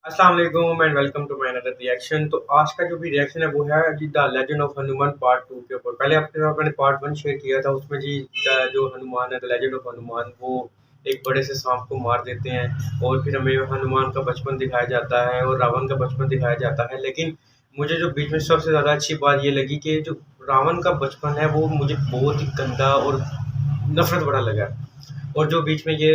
अस्सलाम वालेकुम and welcome to my another reaction. तो आज का जो भी रिएक्शन है वो है जी the legend of Hanuman part 2 के ऊपर। पहले हफ्ते में मैंने पार्ट 1 शेयर किया था, उसमें जी जो हनुमान है द लेजेंड ऑफ हनुमान वो एक बड़े से सांप को मार देते हैं और फिर हमें हनुमान का बचपन दिखाया जाता है और रावण का बचपन दिखाया जाता है। लेकिन मुझे जो बीच में सबसे ज़्यादा अच्छी बात ये लगी कि जो रावण का बचपन है वो मुझे बहुत ही गंदा और नफ़रत भरा लगा। और जो बीच में ये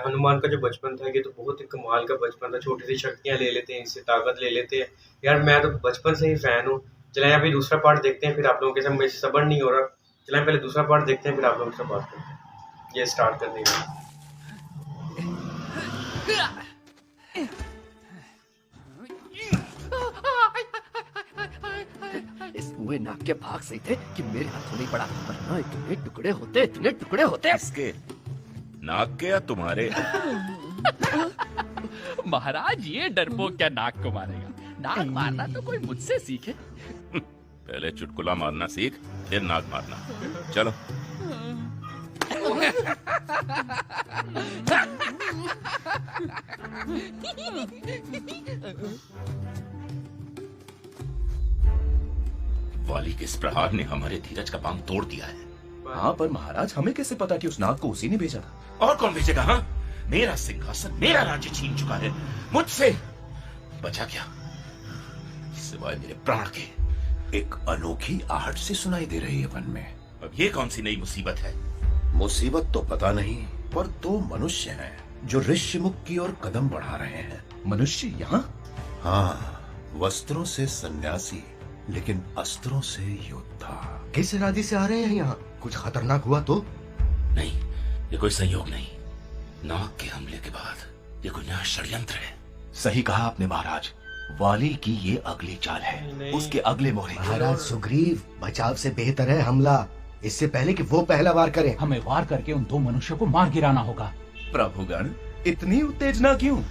हनुमान का जो बचपन था, ये तो बहुत ही कमाल का बचपन था। छोटी-सी शक्तियाँ ले लेते हैं, इनसे ताकत ले लेते हैं। यार मैं तो बचपन से ही फ़ैन हूँ। चलें अभी दूसरा पार्ट देखते हैं, फिर आप लोगों के साथ मुझे सब्र नहीं हो रहा। चलें पहले दूसरा पार्ट देखते हैं, फिर आप लोगों के साथ बात करते हैं। ये स्टार्ट करने का। इस हुए नाक के भाग से थे कि मेरे हाथों नहीं पड़ा, वरना इतने टुकड़े होते। इसके नाक के या तुम्हारे? महाराज, ये डरपोक क्या नाक को मारेगा? नाक मारना तो कोई मुझसे सीखे। पहले चुटकुला मारना सीख, फिर नाक मारना। चलो। वाली के इस प्रहार ने हमारे धीरज का बांध तोड़ दिया है। हाँ, पर महाराज हमें कैसे पता कि उस नाग को उसी ने भेजा था? और कौन भेजेगा? हाँ, मेरा सिंहासन, मेरा राज्य छीन चुका है। मुझसे बचा क्या सिवाय मेरे प्राण के? एक अनोखी आहट से सुनाई दे रही है वन में। अब ये कौन सी नई मुसीबत है? मुसीबत तो पता नहीं, पर दो मनुष्य हैं जो ऋषिमुख की ओर कदम बढ़ा रहे हैं। मनुष्य यहाँ? हाँ, वस्त्रों से सन्यासी, लेकिन अस्त्रों से योद्धा। किस इरादे से आ रहे हैं यहाँ? कुछ खतरनाक हुआ तो? नहीं, ये कोई संयोग नहीं। नाग के हमले के बाद ये कोई नया षड्यंत्र है। सही कहा आपने महाराज, वाली की ये अगली चाल है, उसके अगले मोहरे। महाराज सुग्रीव, बचाव से बेहतर है हमला, इससे पहले कि वो पहला वार करे। हमें वार करके उन दो मनुष्यों को मार गिराना होगा। प्रभुगण, इतनी उत्तेजना क्यों?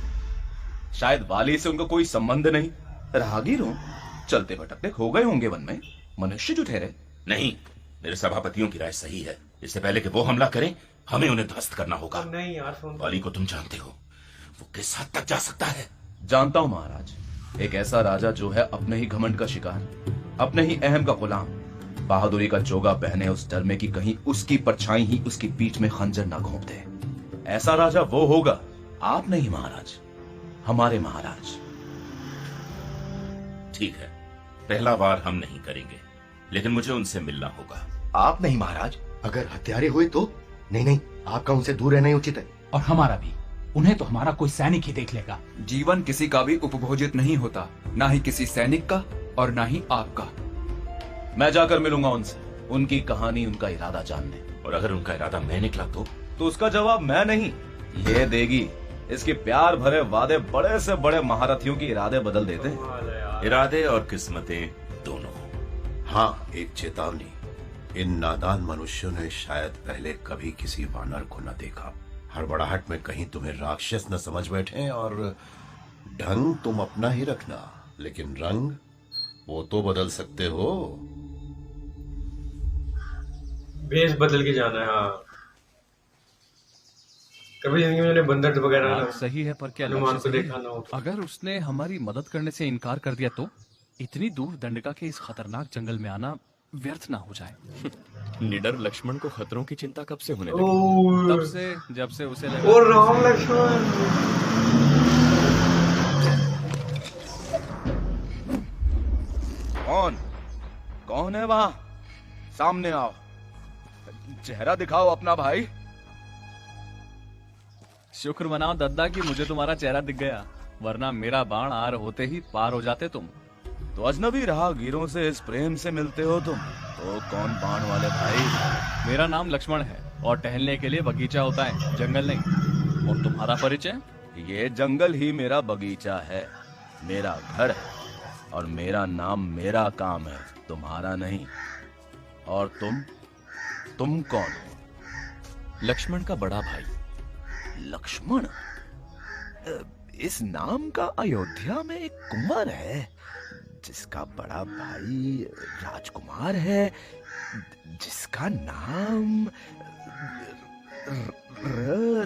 शायद वाली से उनको कोई संबंध नहीं। राहगीरों, चलते भटकते खो गए होंगे वन में, मनुष्य जो ठहरे। नहीं, मेरे सभापतियों की राय सही है। इससे पहले कि वो हमला करें, हमें उन्हें ध्वस्त करना होगा। नहीं यार, सुन। वाली को तुम जानते हो, वो किस हद तक जा सकता है। जानता हूँ महाराज, एक ऐसा राजा जो है अपने ही घमंड का शिकार, अपने ही अहम का गुलाम, बहादुरी का चोगा पहने उस डर में कि कहीं उसकी परछाई ही उसकी पीठ में खंजर ना घोंप दे। ऐसा राजा वो होगा, आप नहीं महाराज, हमारे महाराज। ठीक है, पहला वार हम नहीं करेंगे, लेकिन मुझे उनसे मिलना होगा। आप नहीं महाराज, अगर हत्यारे हुए तो? नहीं, आपका उनसे दूर रहना ही उचित है। और हमारा भी। उन्हें तो हमारा कोई सैनिक ही देख लेगा। जीवन किसी का भी उपभोजित नहीं होता, ना ही किसी सैनिक का और ना ही आपका। मैं जाकर मिलूंगा उनसे, उनकी कहानी, उनका इरादा जानने। और अगर उनका इरादा मैं निकला तो उसका जवाब मैं नहीं, ये देगी। इसके प्यार भरे वादे बड़े से बड़े महारथियों के इरादे बदल देते हैं। इरादे और किस्मतें दोनों। हाँ, एक चेतावनी, इन नादान मनुष्यों ने शायद पहले कभी किसी वानर को न देखा। हड़बड़ाहट में कहीं तुम्हें राक्षस न समझ बैठे, और ढंग तुम अपना ही रखना, लेकिन रंग वो तो बदल सकते हो। भेष बदल के जाना है। हाँ, कभी जिंदगी में मैंने बंदर वगैरह बात सही है, पर क्या हनुमान लक्ष्य को सही देखा है? ना हो। अगर उसने हमारी मदद करने से इनकार कर दिया तो इतनी दूर दंडका के इस खतरनाक जंगल में आना व्यर्थ ना हो जाए। निडर लक्ष्मण को खतरों की चिंता कब से होने लगी? तब से जब से उसे लगा और राम लक्ष्मण। कौन है वहां? सामने आओ, चेहरा दिखाओ अपना भाई। शुक्र मनाओ दद्दा कि मुझे तुम्हारा चेहरा दिख गया, वरना मेरा बाण आर होते ही पार हो जाते तुम। तो अजनबी राहगीरों से इस प्रेम से मिलते हो तुम? तो कौन बाण वाले भाई? मेरा नाम लक्ष्मण है और टहलने के लिए बगीचा होता है, जंगल नहीं। और तुम्हारा परिचय? ये जंगल ही मेरा बगीचा है, मेरा घर है, और मेरा नाम मेरा काम है, तुम्हारा नहीं। और तुम कौन हो? लक्ष्मण का बड़ा भाई। लक्ष्मण? इस नाम का अयोध्या में एक कुंवर है जिसका बड़ा भाई राजकुमार है, जिसका नाम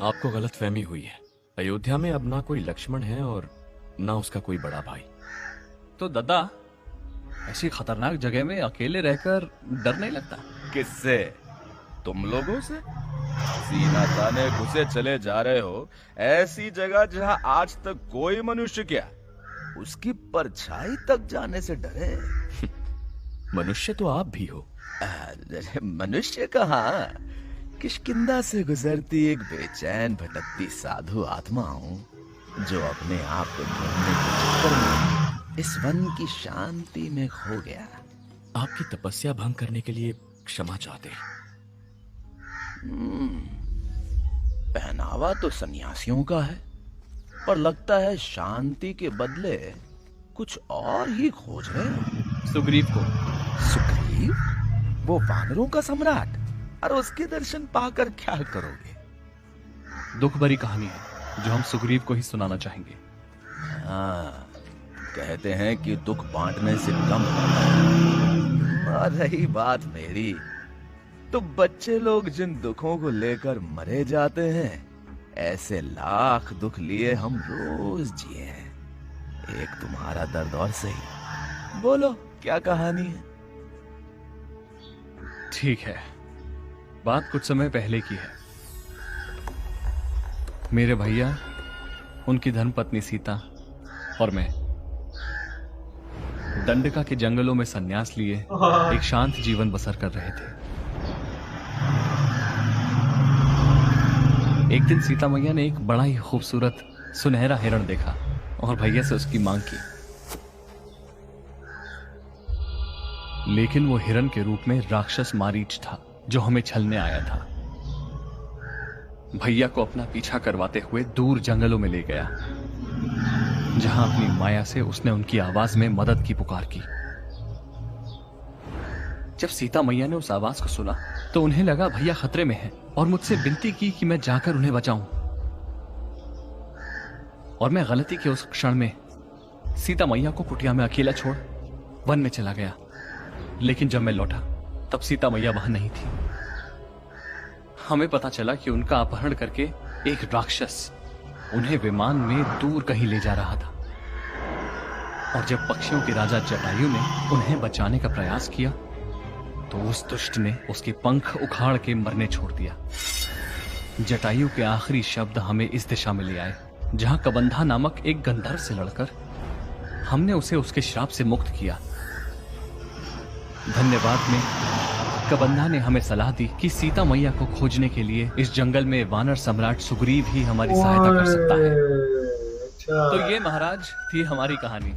आपको गलतफहमी हुई है। अयोध्या में अब ना कोई लक्ष्मण है और ना उसका कोई बड़ा भाई। तो दादा, ऐसी खतरनाक जगह में अकेले रहकर डर नहीं लगता? किससे? तुम लोगों से? सीना ताने घुसे चले जा रहे हो ऐसी जगह जहां आज तक कोई मनुष्य क्या उसकी परछाई तक जाने से डरे। मनुष्य तो आप भी हो। अरे मनुष्य कहाँ, किष्किंधा से गुजरती एक बेचैन भटकती साधु आत्मा हूँ जो अपने आप को ढूंढने के चक्कर में इस वन की शांति में खो गया। आपकी तपस्या भंग करने के लिए क्षमा चाहते हैं। पहनावा तो सन्यासियों का है, पर लगता है शांति के बदले कुछ और ही खोज रहे हो। सुग्रीव को। सुग्रीव? वो वानरों का सम्राट? और उसके दर्शन पाकर क्या करोगे? दुख भरी कहानी है जो हम सुग्रीव को ही सुनाना चाहेंगे। हाँ, कहते हैं कि दुख बांटने से कम होता है। और रही बात मेरी, तो बच्चे लोग जिन दुखों को लेकर मरे जाते हैं, ऐसे लाख दुख लिए हम रोज जिए हैं। एक तुम्हारा दर्द और सही। बोलो क्या कहानी है? ठीक है, बात कुछ समय पहले की है। मेरे भैया, उनकी धर्मपत्नी सीता और मैं दंडका के जंगलों में संन्यास लिए एक शांत जीवन बसर कर रहे थे। एक दिन सीता मैया ने एक बड़ा ही खूबसूरत सुनहरा हिरण देखा और भैया से उसकी मांग की, लेकिन वो हिरण के रूप में राक्षस मारीच था जो हमें छलने आया था। भैया को अपना पीछा करवाते हुए दूर जंगलों में ले गया, जहां अपनी माया से उसने उनकी आवाज में मदद की पुकार की। जब सीता मैया ने उस आवाज को सुना तो उन्हें लगा भैया खतरे में हैं और मुझसे विनती की कि मैं जाकर उन्हें बचाऊं। और मैं गलती के उस क्षण में सीता मैया को कुटिया में अकेला छोड़ वन में चला गया। लेकिन जब मैं लौटा तब सीता मैया वहां नहीं थी। हमें पता चला कि उनका अपहरण करके एक राक्षस उन्हें विमान में दूर कहीं ले जा रहा था। और जब पक्षियों के राजा जटायु ने उन्हें बचाने का प्रयास किया तो उस दुष्ट ने उसके पंख उखाड़ के मरने छोड़ दिया। जटायु के आखिरी शब्द हमें इस दिशा में ले आए जहां कबंधा नामक एक गंधर्व से लड़कर हमने उसे उसके श्राप से मुक्त किया। धन्यवाद में कबंधा ने हमें सलाह दी कि सीता मैया को खोजने के लिए इस जंगल में वानर सम्राट सुग्रीव ही हमारी सहायता कर सकता है। तो ये महाराज थी हमारी कहानी।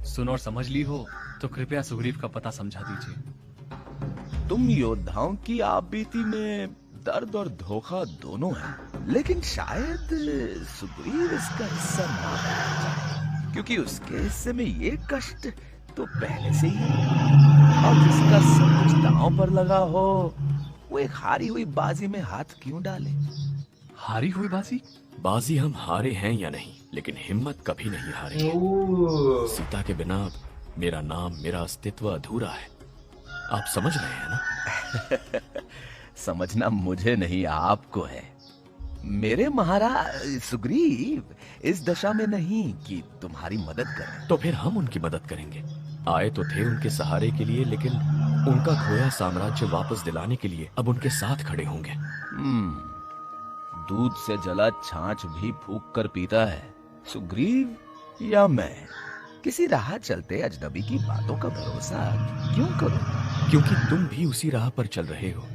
सुन और समझ ली हो तो कृपया सुग्रीव का पता समझा दीजिए। तुम योद्धाओं की आप बीती में दर्द और धोखा दोनों है, लेकिन शायद सुग्रीव इसका हिस्सा ना बने, क्योंकि उसके हिस्से में ये कष्ट तो पहले से ही है। और जिसका सब कुछ दांव पर लगा हो वो एक हारी हुई बाजी में हाथ क्यों डाले? हारी हुई बाजी? बाजी हम हारे हैं या नहीं, लेकिन हिम्मत कभी नहीं हारे। सीता के बिना मेरा नाम, मेरा अस्तित्व अधूरा है। आप समझ रहे हैं ना? समझना मुझे नहीं, आपको है। मेरे महाराज सुग्रीव इस दशा में नहीं कि तुम्हारी मदद करें। तो फिर हम उनकी मदद करेंगे। आए तो थे उनके सहारे के लिए, लेकिन उनका खोया साम्राज्य वापस दिलाने के लिए अब उनके साथ खड़े होंगे। दूध से जला छाछ भी फूंक कर पीता है सुग्रीव या मैं? किसी राह चलते अजनबी की बातों का भरोसा क्यों करो? क्योंकि तुम भी उसी राह पर चल रहे हो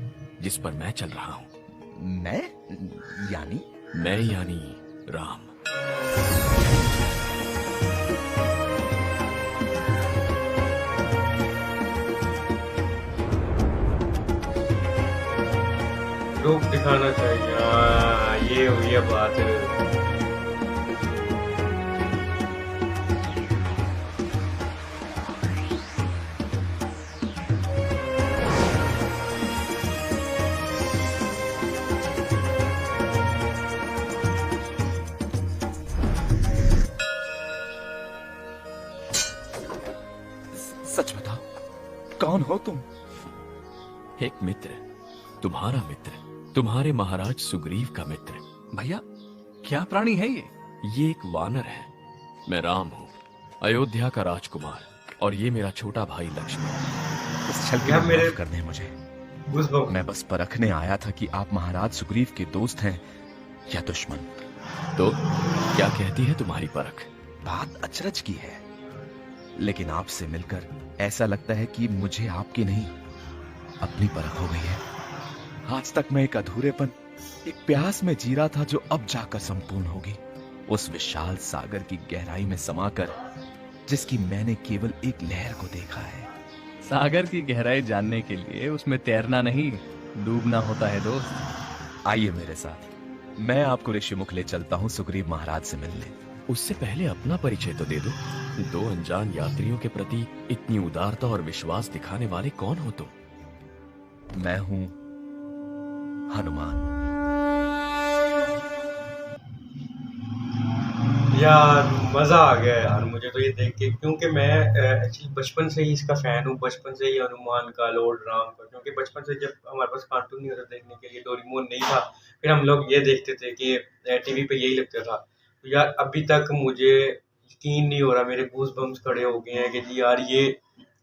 जिस पर मैं चल रहा हूं। मैं यानी? मैं यानी राम। रूप दिखाना चाहिए। हाँ, ये हुई है बात। सच बताओ, कौन हो तुम? एक मित्र, तुम्हारा मित्र, तुम्हारे महाराज सुग्रीव का मित्र। भैया, क्या प्राणी है ये? ये एक वानर है, मैं राम हूँ, अयोध्या का राजकुमार, और ये मेरा छोटा भाई लक्ष्मण। इस छल के यार लिए मेरे माफ कर दें मुझे। गूज़बम्प। मैं बस परखने आया था कि आप महाराज सुग्रीव के दोस्त हैं या दुश्मन। तो क्या कहती है तुम्हारी परख? बात अचरज की है, लेकिन आपसे मिलकर ऐसा लगता है कि मुझे आपकी नहीं अपनी परख हो गई है। आज तक मैं एक अधूरेपन, एक प्यास में जी रहा था जो अब जाकर संपूर्ण होगी। उस विशाल सागर की गहराई में समाकर जिसकी मैंने केवल एक लहर को देखा है। सागर की गहराई जानने के लिए उसमें तैरना नहीं, डूबना होता है दोस्त। आइए मेरे साथ, मैं आपको ऋषिमुख ले चलता हूँ सुग्रीव महाराज से मिलने। उससे पहले अपना परिचय तो दे दो। दो अनजान यात्रियों के प्रति इतनी उदारता और विश्वास दिखाने वाले कौन हो तुम? मैं हूं हनुमान। यार मजा आ गया यार मुझे तो ये देख के, क्योंकि मैं एक्चुअली बचपन से ही इसका फैन हूँ, बचपन से ही हनुमान का, लॉर्ड राम का। क्योंकि बचपन से जब हमारे पास कार्टून नहीं होता देखने के लिए, डोरेमोन नहीं था, फिर हम लोग ये देखते थे कि टीवी पे यही लगता था। तो यार अभी तक मुझे यकीन नहीं हो रहा, मेरे गूज बम्स खड़े हो गए हैं कि जी यार ये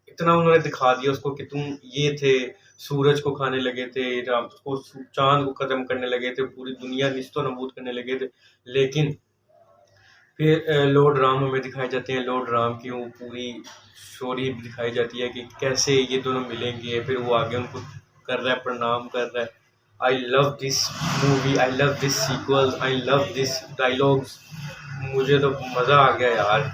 इतना उन्होंने दिखा दिया उसको कि तुम ये थे, सूरज को खाने लगे थे, राम को, चांद को खत्म करने लगे थे, पूरी दुनिया निस्तो नबूद करने लगे थे। लेकिन फिर लॉर्ड राम हमें दिखाए जाते हैं, लॉर्ड राम की वो पूरी स्टोरी दिखाई जाती है कि कैसे ये दोनों मिलेंगे, फिर वो आगे उनको कर रहा है, प्रणाम कर रहा है। I love this movie, I love this sequel, I love this dialogues. मुझे तो मज़ा आ गया यार।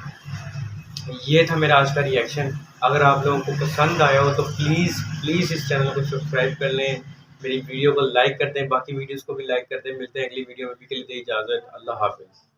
ये था मेरा आज का रिएक्शन। अगर आप लोगों को पसंद आया हो तो प्लीज़ इस चैनल को सब्सक्राइब कर लें, मेरी वीडियो को लाइक कर दें, बाकी वीडियोस को भी लाइक कर दें। मिलते हैं अगली वीडियो में, अभी के लिए दे इजाज़त। अल्लाह हाफ़िज़।